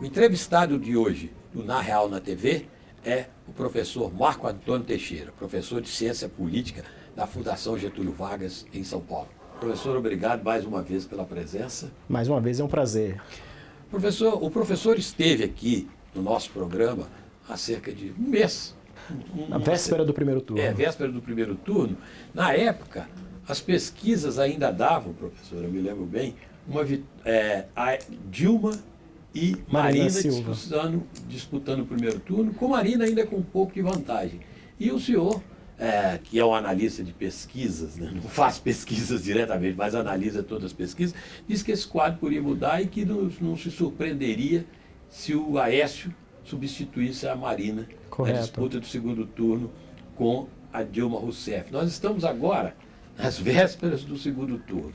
O entrevistado de hoje do Na Real na TV é o professor Marco Antônio Teixeira, professor de Ciência Política da Fundação Getúlio Vargas, em São Paulo. Professor, obrigado mais uma vez pela presença. Mais uma vez é um prazer. Professor, o professor esteve aqui no nosso programa há cerca de um mês. Na véspera do primeiro turno. Véspera do primeiro turno. Na época, as pesquisas ainda davam, professor, eu me lembro bem, a Dilma e Marina disputando o primeiro turno, com Marina ainda com um pouco de vantagem. E o senhor, que é um analista de pesquisas, né, não faz pesquisas diretamente, mas analisa todas as pesquisas, disse que esse quadro poderia mudar e que não se surpreenderia se o Aécio substituísse a Marina na disputa do segundo turno com a Dilma Rousseff. Nós estamos agora nas vésperas do segundo turno.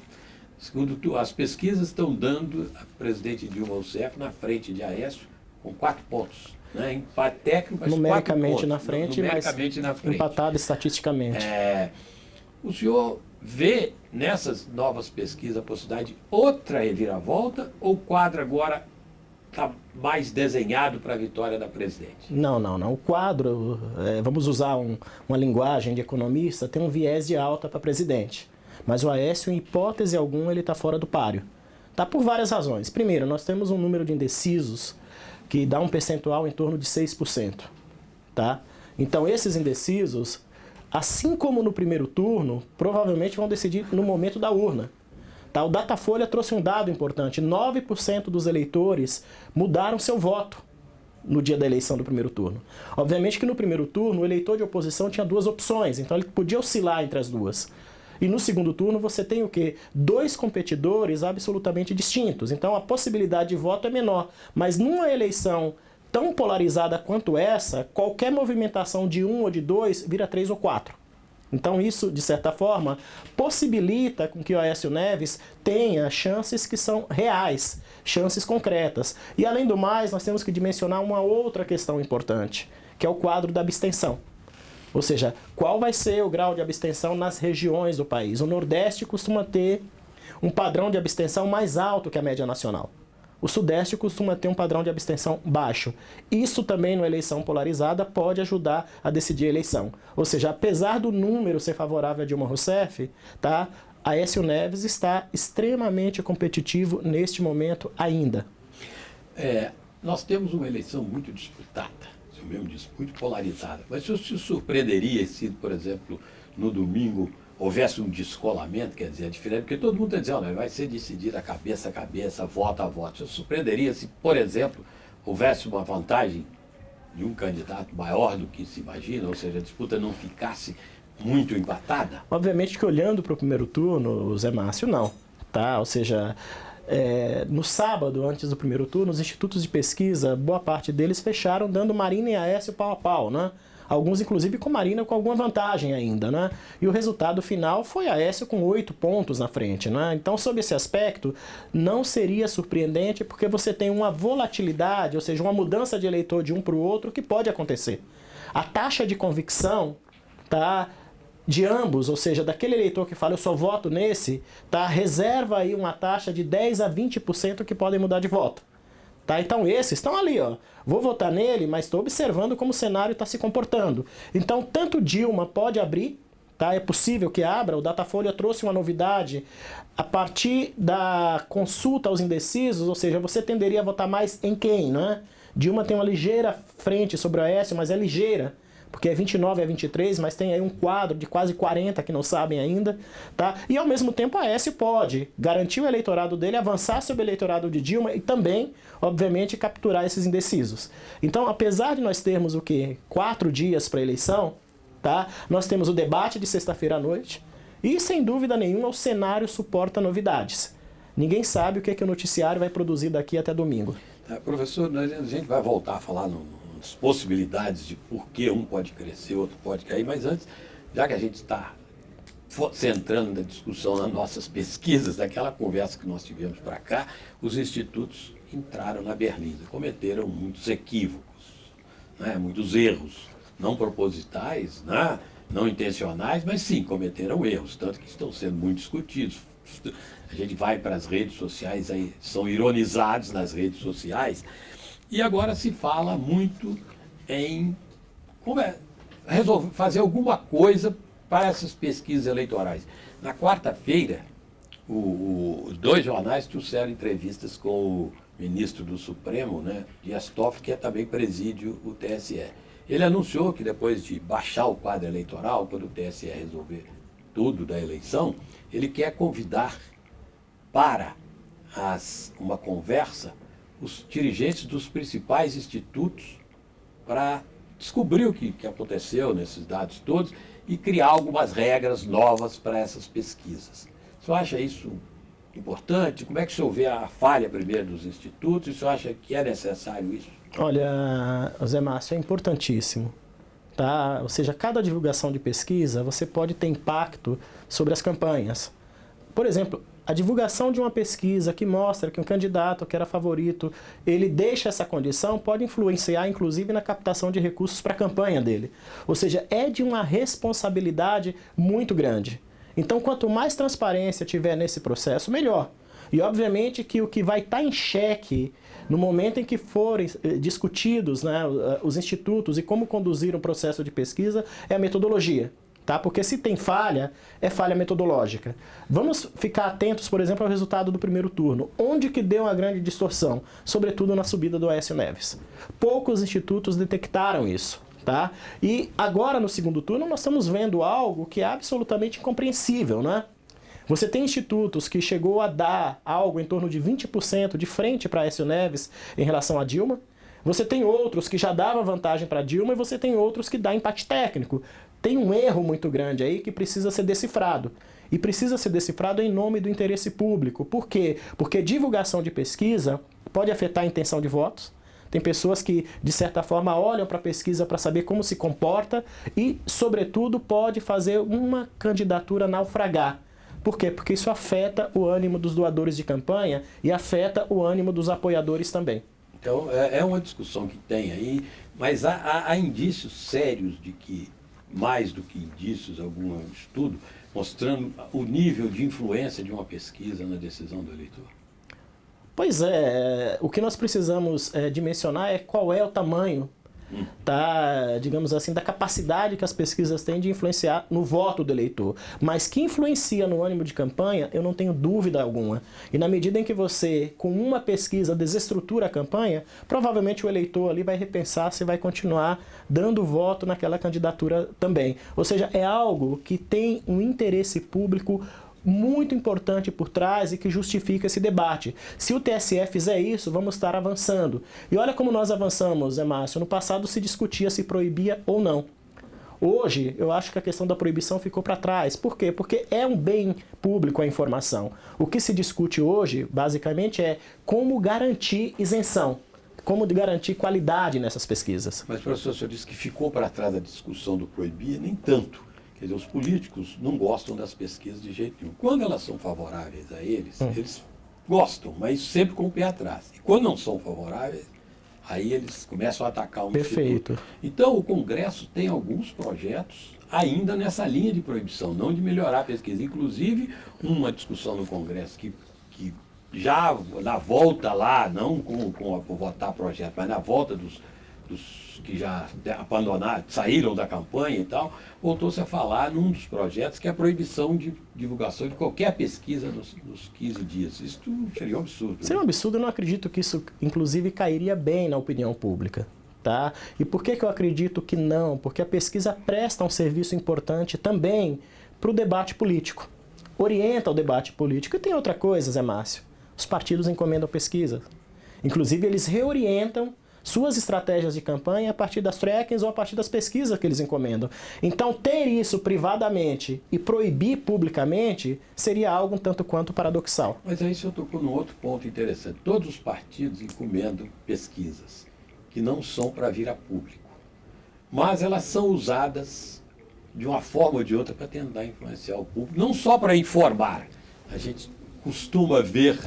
As pesquisas estão dando a presidente Dilma Rousseff na frente de Aécio com 4 pontos. Né? Empate técnico, mas numericamente na frente, numericamente mas na frente. Empatado estatisticamente. O senhor vê nessas novas pesquisas a possibilidade de outra reviravolta ou o quadro agora está mais desenhado para a vitória da presidente? Não. O quadro, vamos usar uma linguagem de economista, tem um viés de alta para presidente. Mas o Aécio, em hipótese alguma, ele está fora do páreo. Tá por várias razões. Primeiro, nós temos um número de indecisos que dá um percentual em torno de 6%. Tá? Então, esses indecisos, assim como no primeiro turno, provavelmente vão decidir no momento da urna. Tá? O Datafolha trouxe um dado importante. 9% dos eleitores mudaram seu voto no dia da eleição do primeiro turno. Obviamente que no primeiro turno, o eleitor de oposição tinha 2 opções, então ele podia oscilar entre as duas. E no segundo turno você tem o quê? 2 competidores absolutamente distintos. Então a possibilidade de voto é menor. Mas numa eleição tão polarizada quanto essa, qualquer movimentação de 1 ou de 2 vira 3 ou 4. Então isso, de certa forma, possibilita com que o Aécio Neves tenha chances que são reais, chances concretas. E além do mais, nós temos que dimensionar uma outra questão importante, que é o quadro da abstenção. Ou seja, qual vai ser o grau de abstenção nas regiões do país? O Nordeste costuma ter um padrão de abstenção mais alto que a média nacional. O Sudeste costuma ter um padrão de abstenção baixo. Isso também, numa eleição polarizada, pode ajudar a decidir a eleição. Ou seja, apesar do número ser favorável a Dilma Rousseff, tá, Aécio Neves está extremamente competitivo neste momento ainda. Nós temos uma eleição muito disputada. Eu mesmo disse, muito polarizada. Mas o senhor se surpreenderia se, por exemplo, no domingo houvesse um descolamento, quer dizer, diferente, porque todo mundo está dizendo, vai ser decidido cabeça a cabeça, voto a voto. O senhor se surpreenderia se, por exemplo, houvesse uma vantagem de um candidato maior do que se imagina, ou seja, a disputa não ficasse muito empatada? Obviamente que olhando para o primeiro turno, Zé Márcio, não. Tá? Ou seja, no sábado, antes do primeiro turno, os institutos de pesquisa, boa parte deles fecharam dando Marina e Aécio pau a pau, né? Alguns, inclusive, com Marina com alguma vantagem ainda, né? E o resultado final foi Aécio com 8 pontos na frente, né? Então, sob esse aspecto, não seria surpreendente porque você tem uma volatilidade, ou seja, uma mudança de eleitor de um para o outro que pode acontecer. A taxa de convicção, tá, de ambos, ou seja, daquele eleitor que fala eu só voto nesse, tá, reserva aí uma taxa de 10 a 20% que podem mudar de voto. Tá? Então esses estão ali, ó. Vou votar nele, mas estou observando como o cenário está se comportando. Então tanto Dilma pode abrir, tá? É possível que abra. O Datafolha trouxe uma novidade a partir da consulta aos indecisos, ou seja, você tenderia a votar mais em quem, né? Dilma tem uma ligeira frente sobre o Aécio, mas é ligeira, porque é 29 a 23, mas tem aí um quadro de quase 40 que não sabem ainda, tá? E ao mesmo tempo a Aécio pode garantir o eleitorado dele, avançar sobre o eleitorado de Dilma e também, obviamente, capturar esses indecisos. Então, apesar de nós termos o quê? 4 dias para a eleição, tá? Nós temos o debate de sexta-feira à noite e, sem dúvida nenhuma, o cenário suporta novidades. Ninguém sabe o que o noticiário vai produzir daqui até domingo. Professor, a gente vai voltar a falar as possibilidades de por que um pode crescer, outro pode cair, mas antes, já que a gente está centrando na discussão nas nossas pesquisas, daquela conversa que nós tivemos para cá, os institutos entraram na berlinda, cometeram muitos equívocos, né, muitos erros, não propositais, né, não intencionais, mas sim, cometeram erros, tanto que estão sendo muito discutidos. A gente vai para as redes sociais, aí são ironizados nas redes sociais. E agora se fala muito em fazer alguma coisa para essas pesquisas eleitorais. Na quarta-feira, os dois jornais trouxeram entrevistas com o ministro do Supremo, né, Dias Toffoli, que também preside o TSE. Ele anunciou que depois de baixar o quadro eleitoral, quando o TSE resolver tudo da eleição, ele quer convidar para uma conversa os dirigentes dos principais institutos para descobrir o que aconteceu nesses dados todos e criar algumas regras novas para essas pesquisas. O senhor acha isso importante? Como é que o senhor vê a falha primeiro dos institutos? E o senhor acha que é necessário isso? Olha, Zé Márcio, é importantíssimo. Tá? Ou seja, cada divulgação de pesquisa você pode ter impacto sobre as campanhas. Por exemplo, a divulgação de uma pesquisa que mostra que um candidato que era favorito, ele deixa essa condição, pode influenciar inclusive na captação de recursos para a campanha dele. Ou seja, é de uma responsabilidade muito grande. Então, quanto mais transparência tiver nesse processo, melhor. E, obviamente, que o que vai estar em xeque no momento em que forem discutidos, né, os institutos e como conduzir um processo de pesquisa é a metodologia. Tá? Porque se tem falha, é falha metodológica. Vamos ficar atentos, por exemplo, ao resultado do primeiro turno. Onde que deu uma grande distorção? Sobretudo na subida do Aécio Neves. Poucos institutos detectaram isso. Tá? E agora, no segundo turno, nós estamos vendo algo que é absolutamente incompreensível, né? Você tem institutos que chegou a dar algo em torno de 20% de frente para Aécio Neves em relação a Dilma. Você tem outros que já davam vantagem para Dilma e você tem outros que dá empate técnico. Tem um erro muito grande aí que precisa ser decifrado. E precisa ser decifrado em nome do interesse público. Por quê? Porque divulgação de pesquisa pode afetar a intenção de votos. Tem pessoas que, de certa forma, olham para a pesquisa para saber como se comporta e, sobretudo, pode fazer uma candidatura naufragar. Por quê? Porque isso afeta o ânimo dos doadores de campanha e afeta o ânimo dos apoiadores também. Então, é uma discussão que tem aí, mas há indícios sérios de que, mais do que indícios, algum estudo, mostrando o nível de influência de uma pesquisa na decisão do eleitor. Pois é, o que nós precisamos dimensionar é qual é o tamanho, tá, digamos assim, da capacidade que as pesquisas têm de influenciar no voto do eleitor. Mas que influencia no ânimo de campanha, eu não tenho dúvida alguma. E na medida em que você, com uma pesquisa, desestrutura a campanha, provavelmente o eleitor ali vai repensar se vai continuar dando voto naquela candidatura também. Ou seja, é algo que tem um interesse público muito importante por trás e que justifica esse debate. Se o TSE fizer isso, vamos estar avançando. E olha como nós avançamos, Zé Márcio. No passado se discutia se proibia ou não. Hoje, eu acho que a questão da proibição ficou para trás. Por quê? Porque é um bem público a informação. O que se discute hoje, basicamente, é como garantir isenção, como garantir qualidade nessas pesquisas. Mas, professor, o senhor disse que ficou para trás a discussão do proibir, nem tanto. Quer dizer, os políticos não gostam das pesquisas de jeito nenhum. Quando elas são favoráveis a eles, eles gostam, mas sempre com o pé atrás. E quando não são favoráveis, aí eles começam a atacar o instituto. Então, o Congresso tem alguns projetos ainda nessa linha de proibição, não de melhorar a pesquisa. Inclusive, uma discussão no Congresso que já na volta lá, não com votar projeto, mas na volta dos que já abandonaram, saíram da campanha e tal, voltou-se a falar num dos projetos que é a proibição de divulgação de qualquer pesquisa nos 15 dias. Isso seria um absurdo. Seria um absurdo, eu não acredito que isso, inclusive, cairia bem na opinião pública. Tá? E por que eu acredito que não? Porque a pesquisa presta um serviço importante também para o debate político. Orienta o debate político. E tem outra coisa, Zé Márcio. Os partidos encomendam pesquisa. Inclusive, eles reorientam suas estratégias de campanha a partir das trackings ou a partir das pesquisas que eles encomendam. Então, ter isso privadamente e proibir publicamente seria algo um tanto quanto paradoxal. Mas aí você tocou num outro ponto interessante. Todos os partidos encomendam pesquisas que não são para vir a público, mas elas são usadas de uma forma ou de outra para tentar influenciar o público, não só para informar. A gente costuma ver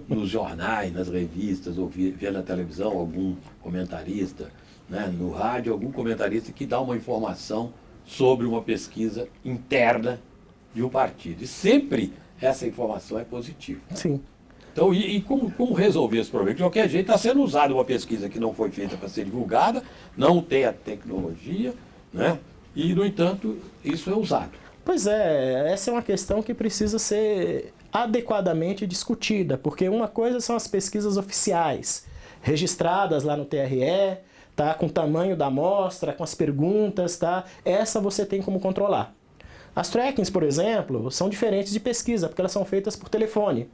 nos jornais, nas revistas, ou ver na televisão algum comentarista, né, no rádio, algum comentarista que dá uma informação sobre uma pesquisa interna de um partido. E sempre essa informação é positiva. Sim. Então, e como resolver esse problema? De qualquer jeito, está sendo usada uma pesquisa que não foi feita para ser divulgada, não tem a tecnologia, né? E, no entanto, isso é usado. Pois é, essa é uma questão que precisa ser adequadamente discutida, porque uma coisa são as pesquisas oficiais, registradas lá no TRE, tá, com o tamanho da amostra, com as perguntas, tá? Essa você tem como controlar. As trackings, por exemplo, são diferentes de pesquisa, porque elas são feitas por telefone.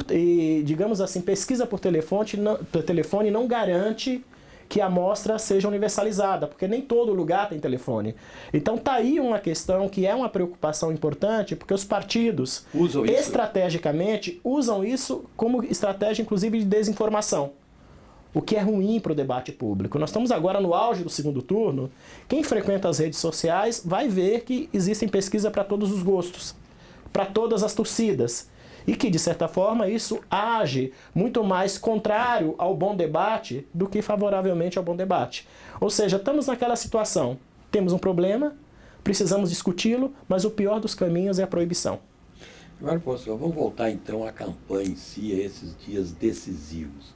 E digamos assim, pesquisa por telefone não garante que a amostra seja universalizada, porque nem todo lugar tem telefone. Então tá aí uma questão que é uma preocupação importante, porque os partidos estrategicamente usam isso como estratégia, inclusive, de desinformação, o que é ruim para o debate público. Nós estamos agora no auge do segundo turno. Quem frequenta as redes sociais vai ver que existem pesquisas para todos os gostos, para todas as torcidas. E que, de certa forma, isso age muito mais contrário ao bom debate do que favoravelmente ao bom debate. Ou seja, estamos naquela situação. Temos um problema, precisamos discuti-lo, mas o pior dos caminhos é a proibição. Agora, professor, vamos voltar então à campanha em si, a esses dias decisivos.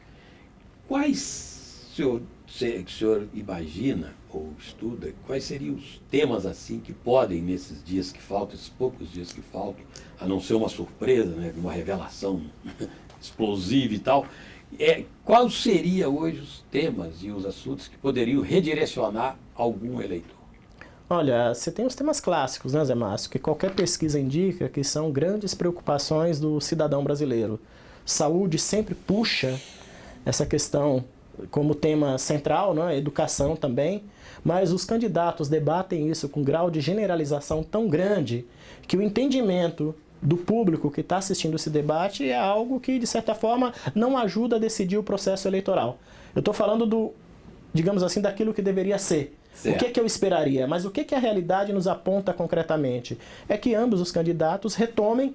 Quais o senhor imagina ou estuda, quais seriam os temas assim que podem, nesses dias que faltam, esses poucos dias que faltam, a não ser uma surpresa, né, uma revelação explosiva e tal, quais seriam hoje os temas e os assuntos que poderiam redirecionar algum eleitor? Olha, você tem os temas clássicos, né, Zé Márcio, que qualquer pesquisa indica que são grandes preocupações do cidadão brasileiro. Saúde sempre puxa essa questão como tema central, né? Educação também, mas os candidatos debatem isso com grau de generalização tão grande que o entendimento do público que está assistindo esse debate é algo que, de certa forma, não ajuda a decidir o processo eleitoral. Eu estou falando digamos assim, daquilo que deveria ser. Certo. O que eu esperaria? Mas o que a realidade nos aponta concretamente? É que ambos os candidatos retomem,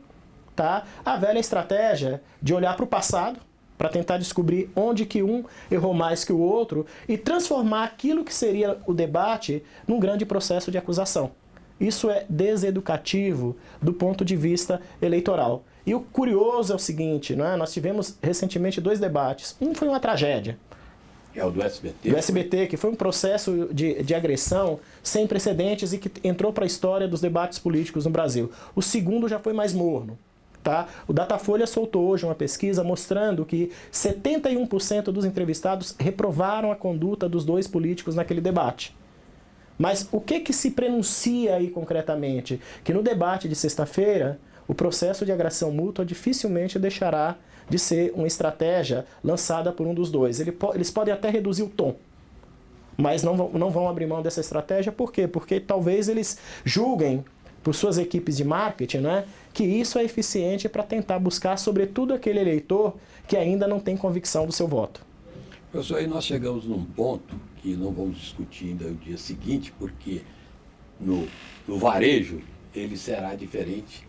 tá, a velha estratégia de olhar para o passado, para tentar descobrir onde que um errou mais que o outro e transformar aquilo que seria o debate num grande processo de acusação. Isso é deseducativo do ponto de vista eleitoral. E o curioso é o seguinte, né? Nós tivemos recentemente 2 debates. Um foi uma tragédia. É o do SBT? Do SBT, que foi um processo de agressão sem precedentes e que entrou para a história dos debates políticos no Brasil. O segundo já foi mais morno. Tá? O Datafolha soltou hoje uma pesquisa mostrando que 71% dos entrevistados reprovaram a conduta dos 2 políticos naquele debate. Mas o que se prenuncia aí concretamente? Que no debate de sexta-feira, o processo de agressão mútua dificilmente deixará de ser uma estratégia lançada por um dos 2. Eles podem até reduzir o tom, mas não vão abrir mão dessa estratégia. Por quê? Porque talvez eles julguem, por suas equipes de marketing, né, que isso é eficiente para tentar buscar, sobretudo, aquele eleitor que ainda não tem convicção do seu voto. Professor, aí nós chegamos num ponto que não vamos discutir ainda o dia seguinte, porque no varejo ele será diferente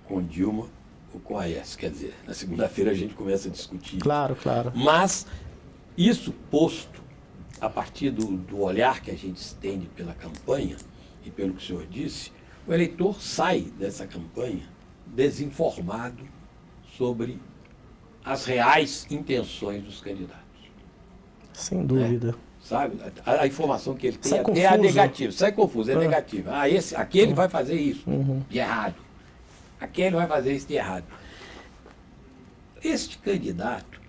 com Dilma ou com Aécio. Quer dizer, na segunda-feira a gente começa a discutir. Claro, claro. Mas isso posto, a partir do olhar que a gente estende pela campanha e pelo que o senhor disse, o eleitor sai dessa campanha desinformado sobre as reais intenções dos candidatos. Sem dúvida. Sabe? A informação que ele tem é a negativa, sai confuso, é negativa. Aquele vai fazer isso de errado. Aquele vai fazer isso de errado. Este candidato,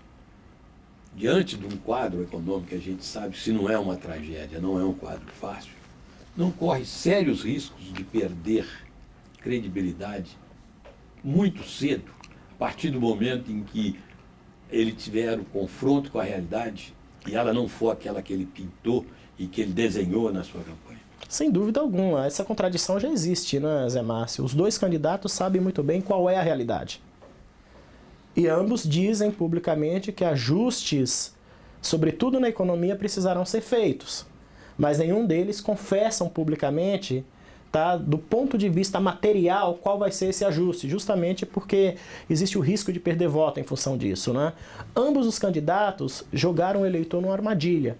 diante de um quadro econômico que a gente sabe, se não é uma tragédia, não é um quadro fácil, não corre sérios riscos de perder credibilidade muito cedo, a partir do momento em que ele tiver o confronto com a realidade e ela não for aquela que ele pintou e que ele desenhou na sua campanha? Sem dúvida alguma. Essa contradição já existe, né, Zé Márcio? Os 2 candidatos sabem muito bem qual é a realidade. E ambos dizem publicamente que ajustes, sobretudo na economia, precisarão ser feitos. Mas nenhum deles confessam publicamente, tá, do ponto de vista material, qual vai ser esse ajuste, justamente porque existe o risco de perder voto em função disso, né? Ambos os candidatos jogaram o eleitor numa armadilha.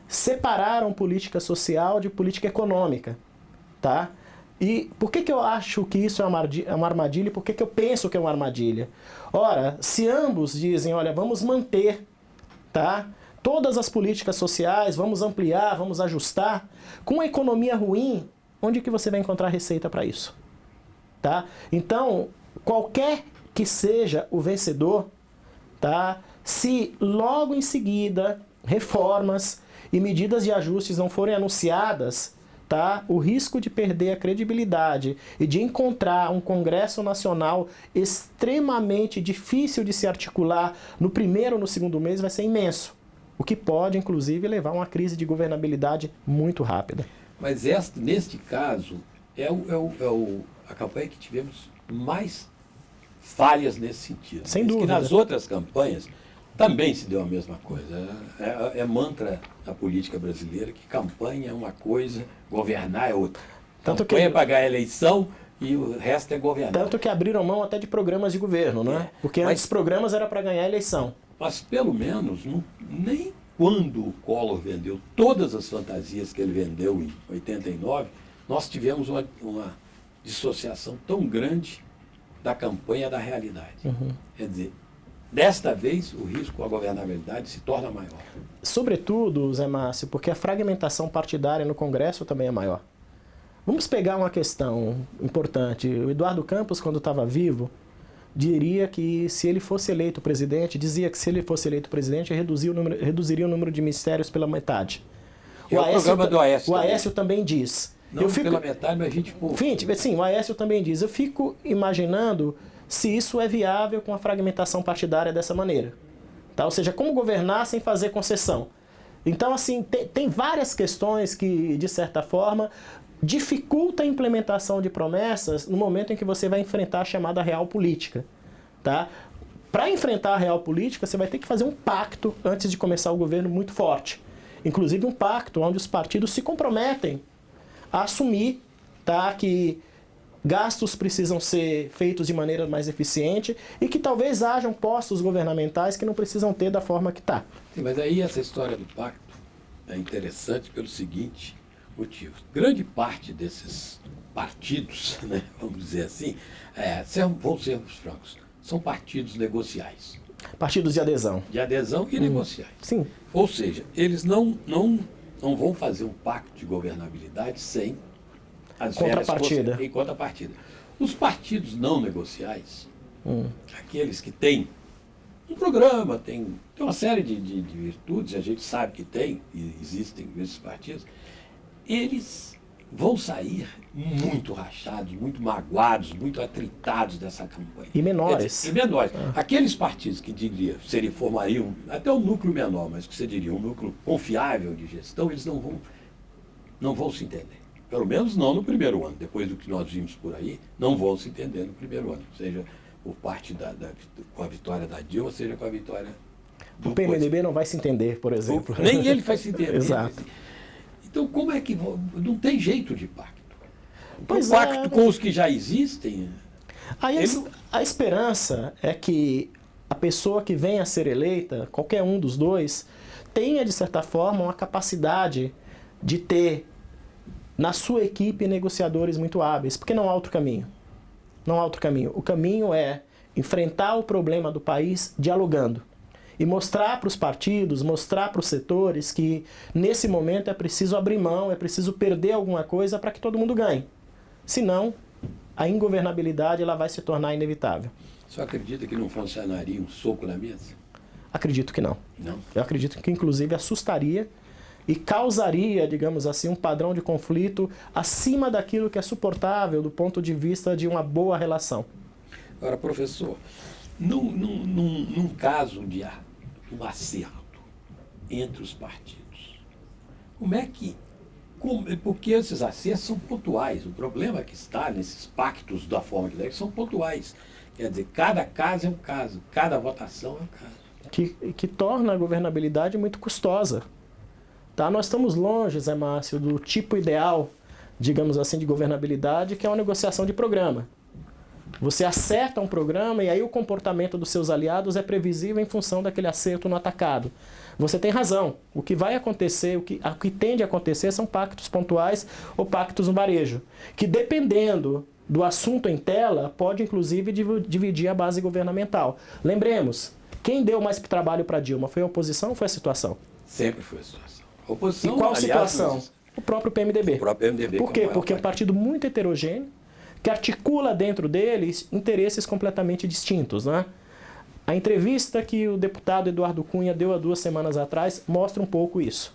Separaram política social de política econômica, tá? E por que eu acho que isso é uma armadilha e por que eu penso que é uma armadilha? Ora, se ambos dizem, olha, vamos manter, tá, todas as políticas sociais, vamos ampliar, vamos ajustar, com a economia ruim, onde que você vai encontrar receita para isso? Tá? Então, qualquer que seja o vencedor, tá, se logo em seguida reformas e medidas de ajustes não forem anunciadas, tá, o risco de perder a credibilidade e de encontrar um Congresso Nacional extremamente difícil de se articular no primeiro ou no segundo mês vai ser imenso. O que pode, inclusive, levar a uma crise de governabilidade muito rápida. Mas neste caso, a campanha que tivemos mais falhas nesse sentido. Sem dúvida. Que nas outras campanhas também se deu a mesma coisa. É mantra da política brasileira que campanha é uma coisa, governar é outra. Campanha é pagar a eleição e o resto é governar. Tanto que abriram mão até de programas de governo, não é? Porque antes programas era para ganhar a eleição. Mas pelo menos, nem quando o Collor vendeu todas as fantasias que ele vendeu em 89, nós tivemos uma dissociação tão grande da campanha da realidade. Quer dizer, desta vez o risco à governabilidade se torna maior. Sobretudo, Zé Márcio, porque a fragmentação partidária no Congresso também é maior. Vamos pegar uma questão importante. O Eduardo Campos, quando estava vivo, diria que se ele fosse eleito presidente, dizia que se ele fosse eleito presidente, reduziria o número de ministérios pela metade. O Aécio também diz. Não pela metade, mas 20 e pouco. Sim, o Aécio também diz. Eu fico imaginando se isso é viável com a fragmentação partidária dessa maneira. Tá? Ou seja, como governar sem fazer concessão. Então, assim, tem várias questões que, de certa forma, dificulta a implementação de promessas no momento em que você vai enfrentar a chamada real política. Tá? Para enfrentar a real política, você vai ter que fazer um pacto antes de começar o governo muito forte. Inclusive um pacto onde os partidos se comprometem a assumir, tá, que gastos precisam ser feitos de maneira mais eficiente e que talvez hajam postos governamentais que não precisam ter da forma que está. Mas aí essa história do pacto é interessante pelo seguinte motivo. Grande parte desses partidos, né, vamos dizer assim, vão ser francos, são partidos negociais. Partidos de adesão. De adesão e negociais. Sim. Ou seja, eles não vão fazer um pacto de governabilidade sem as contrapartida. Em contrapartida. Os partidos não negociais, aqueles que têm um programa, tem uma série de virtudes, a gente sabe que tem, e existem esses partidos, eles vão sair muito rachados, muito magoados, muito atritados dessa campanha. E menores. E menores. Aqueles partidos que formariam até um núcleo menor, mas que você diria um núcleo confiável de gestão, eles não vão se entender. Pelo menos não no primeiro ano. Depois do que nós vimos por aí, não vão se entender no primeiro ano. Seja por parte com a vitória da Dilma, seja com a vitória do O PMDB não vai se entender, por exemplo. Nem ele vai se entender. Exato. Então, como é que... Não tem jeito de pacto. Pois o pacto com os que já existem... Aí a esperança é que a pessoa que venha a ser eleita, qualquer um dos dois, tenha, de certa forma, uma capacidade de ter na sua equipe negociadores muito hábeis, porque não há outro caminho. Não há outro caminho. O caminho é enfrentar o problema do país dialogando. E mostrar para os partidos, mostrar para os setores que nesse momento é preciso abrir mão, é preciso perder alguma coisa para que todo mundo ganhe. Senão, a ingovernabilidade ela vai se tornar inevitável. Você acredita que não funcionaria um soco na mesa? Acredito que não. Não? Eu acredito que inclusive assustaria e causaria, digamos assim, um padrão de conflito acima daquilo que é suportável do ponto de vista de uma boa relação. Agora, professor, num caso de um acerto entre os partidos, porque esses acertos são pontuais. O problema que está nesses pactos da forma que são pontuais. Quer dizer, cada caso é um caso, cada votação é um caso. Que torna a governabilidade muito custosa. Tá? Nós estamos longe, Zé Márcio, do tipo ideal, digamos assim, de governabilidade, que é uma negociação de programa. Você acerta um programa e aí o comportamento dos seus aliados é previsível em função daquele acerto no atacado. Você tem razão. O que vai acontecer, o que tende a acontecer são pactos pontuais ou pactos no varejo, que dependendo do assunto em tela, pode inclusive dividir a base governamental. Lembremos, quem deu mais trabalho para Dilma? Foi a oposição ou foi a situação? Sempre foi a situação. A oposição, e qual aliás, situação? O próprio PMDB. O próprio PMDB. Por quê? Porque é um partido muito heterogêneo, que articula dentro deles interesses completamente distintos, né? A entrevista que o deputado Eduardo Cunha deu há 2 semanas atrás mostra um pouco isso.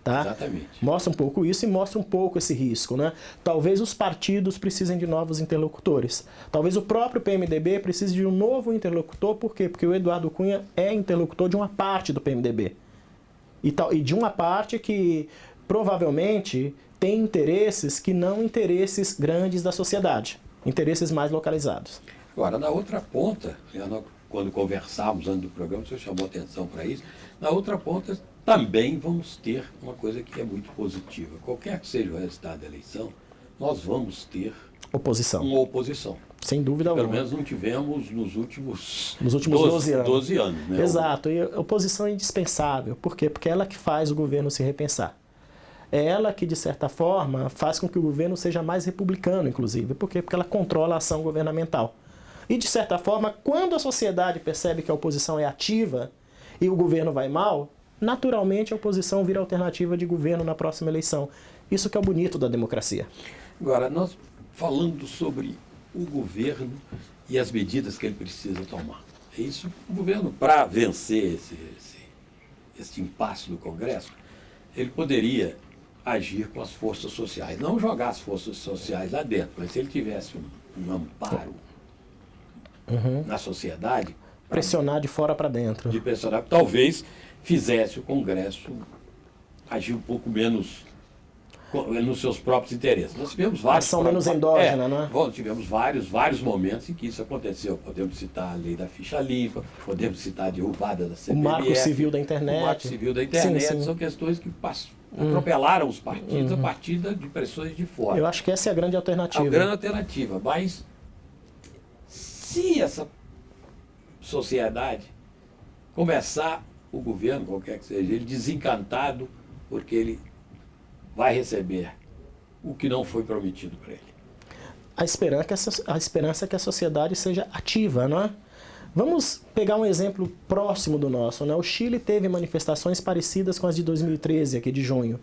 Tá? Exatamente. Mostra um pouco isso e mostra um pouco esse risco, né? Talvez os partidos precisem de novos interlocutores. Talvez o próprio PMDB precise de um novo interlocutor. Por quê? Porque o Eduardo Cunha é interlocutor de uma parte do PMDB. E de uma parte que provavelmente tem interesses que não interesses grandes da sociedade. Interesses mais localizados. Agora, na outra ponta, quando conversávamos antes do programa, o senhor chamou atenção para isso, na outra ponta também vamos ter uma coisa que é muito positiva. Qualquer que seja o resultado da eleição, nós vamos ter oposição. Uma oposição. Sem dúvida alguma. Pelo menos não tivemos nos últimos 12 anos. Né? Exato. E a oposição é indispensável. Por quê? Porque é ela que faz o governo se repensar. É ela que, de certa forma, faz com que o governo seja mais republicano, inclusive. Por quê? Porque ela controla a ação governamental. E, de certa forma, quando a sociedade percebe que a oposição é ativa e o governo vai mal, naturalmente a oposição vira alternativa de governo na próxima eleição. Isso que é o bonito da democracia. Agora, nós falando sobre o governo e as medidas que ele precisa tomar. É isso, o governo, para vencer esse impasse do Congresso, ele poderia agir com as forças sociais. Não jogar as forças sociais lá dentro, mas se ele tivesse um amparo na sociedade... Pressionar de fora para dentro. De pressionar, talvez fizesse o Congresso agir um pouco menos nos seus próprios interesses. Nós tivemos vários... Ação menos endógena, né? Tivemos vários momentos em que isso aconteceu. Podemos citar a lei da ficha limpa, podemos citar a derrubada da CPMF. O Marco Civil da Internet. O Marco Civil da Internet. Sim. São questões que atropelaram os partidos a partir de pressões de fora. Eu acho que essa é a grande alternativa. A grande alternativa. Mas se essa sociedade começar o governo, qualquer que seja, ele desencantado porque ele vai receber o que não foi prometido para ele. A esperança é que a sociedade seja ativa, não é? Vamos pegar um exemplo próximo do nosso, né? O Chile teve manifestações parecidas com as de 2013, aqui de junho.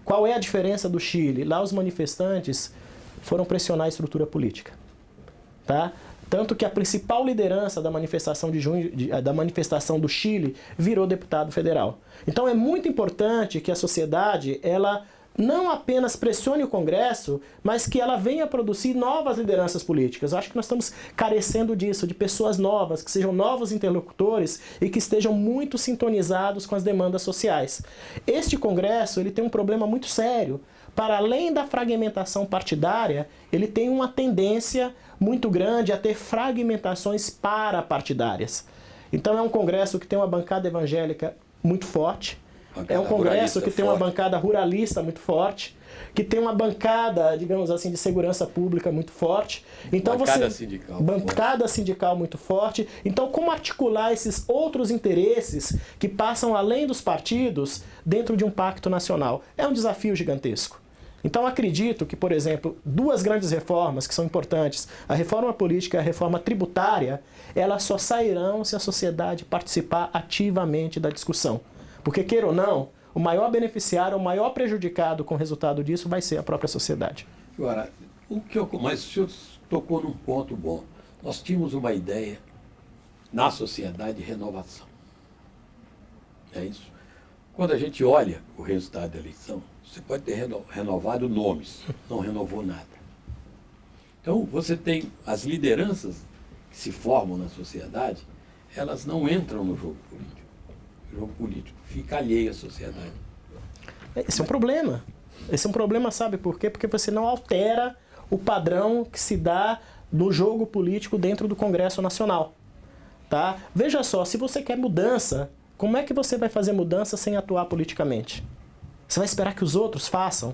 Qual é a diferença do Chile? Lá os manifestantes foram pressionar a estrutura política, tá? Tanto que a principal liderança da manifestação de junho, da manifestação do Chile, virou deputado federal. Então é muito importante que a sociedade, ela não apenas pressione o Congresso, mas que ela venha produzir novas lideranças políticas. Eu acho que nós estamos carecendo disso, de pessoas novas, que sejam novos interlocutores e que estejam muito sintonizados com as demandas sociais. Este Congresso, ele tem um problema muito sério. Para além da fragmentação partidária, ele tem uma tendência muito grande a ter fragmentações parapartidárias. Então é um Congresso que tem uma bancada evangélica muito forte, é um Congresso que tem uma bancada ruralista muito forte, que tem uma bancada, digamos assim, de segurança pública muito forte. Então bancada sindical muito forte. Então como articular esses outros interesses que passam além dos partidos dentro de um pacto nacional? É um desafio gigantesco. Então acredito que, por exemplo, 2 grandes reformas que são importantes, a reforma política e a reforma tributária, elas só sairão se a sociedade participar ativamente da discussão. Porque, queira ou não, o maior beneficiário, o maior prejudicado com o resultado disso vai ser a própria sociedade. Agora, mas o senhor tocou num ponto bom. Nós tínhamos uma ideia na sociedade de renovação. É isso? Quando a gente olha o resultado da eleição, você pode ter renovado nomes, não renovou nada. Então, você tem as lideranças que se formam na sociedade, elas não entram no jogo político. O jogo político fica alheio à sociedade. Esse é um problema. Esse é um problema, sabe por quê? Porque você não altera o padrão que se dá no jogo político dentro do Congresso Nacional. Tá? Veja só, se você quer mudança, como é que você vai fazer mudança sem atuar politicamente? Você vai esperar que os outros façam?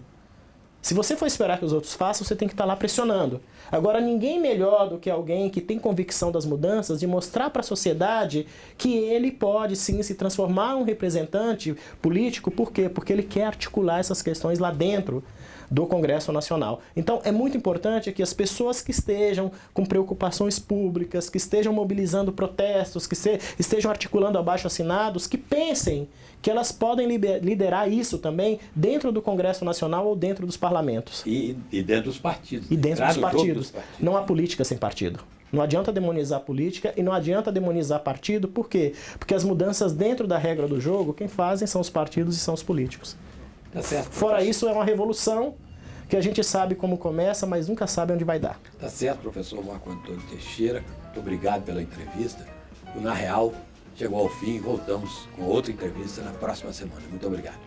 Se você for esperar que os outros façam, você tem que estar lá pressionando. Agora, ninguém melhor do que alguém que tem convicção das mudanças de mostrar para a sociedade que ele pode sim se transformar em um representante político. Por quê? Porque ele quer articular essas questões lá dentro do Congresso Nacional. Então, é muito importante que as pessoas que estejam com preocupações públicas, que estejam mobilizando protestos, que estejam articulando abaixo-assinados, que pensem que elas podem liderar isso também dentro do Congresso Nacional ou dentro dos parlamentos. E dentro dos partidos. E dentro dos partidos. Não há política sem partido. Não adianta demonizar política e não adianta demonizar partido. Por quê? Porque as mudanças dentro da regra do jogo, quem fazem são os partidos e são os políticos. Tá certo. Fora isso, é uma revolução que a gente sabe como começa, mas nunca sabe onde vai dar. Tá certo, professor Marco Antônio Teixeira. Muito obrigado pela entrevista. O Na Real chegou ao fim e voltamos com outra entrevista na próxima semana. Muito obrigado.